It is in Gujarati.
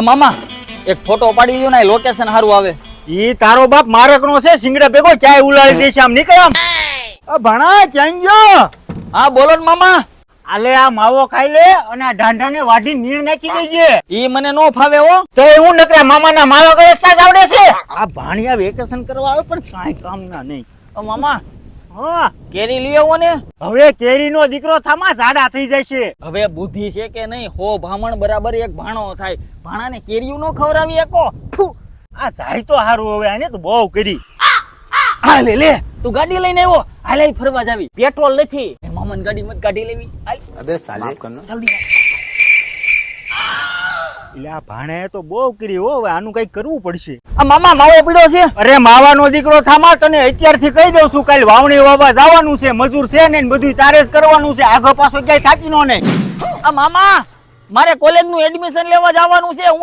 મામા એક ફોટો પાડી દો ને લોકેશન સારું આવે. ઈ તારો બાપ મારકનો છે સિંગડા ભેગો ક્યાંય ઉલાડી દેશે આમ નીકળ આમ. ભણા ક્યાં ગયો? હા બોલો ને મામા. આલે આ માવો ખાઈ લે અને આ ઢાંઢાને વાઢી નીર નાખી દેજે. ઈ મને નો ફાવે હો. તો હું નકરા મામાના માવા ગળસતા જ આવડે છે. આ ભાણિયા વેકેશન કરવા આવે પણ કાંઈ કામના નહીં. મામા હા કેરી લઈ આવો ને. હવે કેરીનો દીકરો થામા ઝાડા થઈ જાય છે. હવે બુદ્ધિ છે કે નહીં? હો ભામણ બરાબર એક ભાણો થાય. ભાણાને કેરીયું નો ખવડાવી એકો. આ જાય તો હારું હવે આને તો બહુ કરી. હા લે તું ગાડી લઈને આવ્યો. હાલે ફરવા જાવી. પેટ્રોલ નથી. મામાની ગાડીમાં ગાડી લેવી. હાલ अबे साले करना જલ્દી. એટલે આ ભાણે તો બહુ કરી હો. હવે આનું કઈક કરવું પડશે. આ મામા માવો પીડ્યો છે. અરે માવાનો દીકરો થામા તને અત્યારથી કહી દઉં છું કાલ વાવણી વાવવા જવાનું છે. મજૂર છે ને બધું તારે જ કરવાનું છે. આગળ પાછો ક્યાંય સાચી નો નહીં. આ મામા મારે કોલેજ નું એડમિશન લેવા જવાનું છે. હું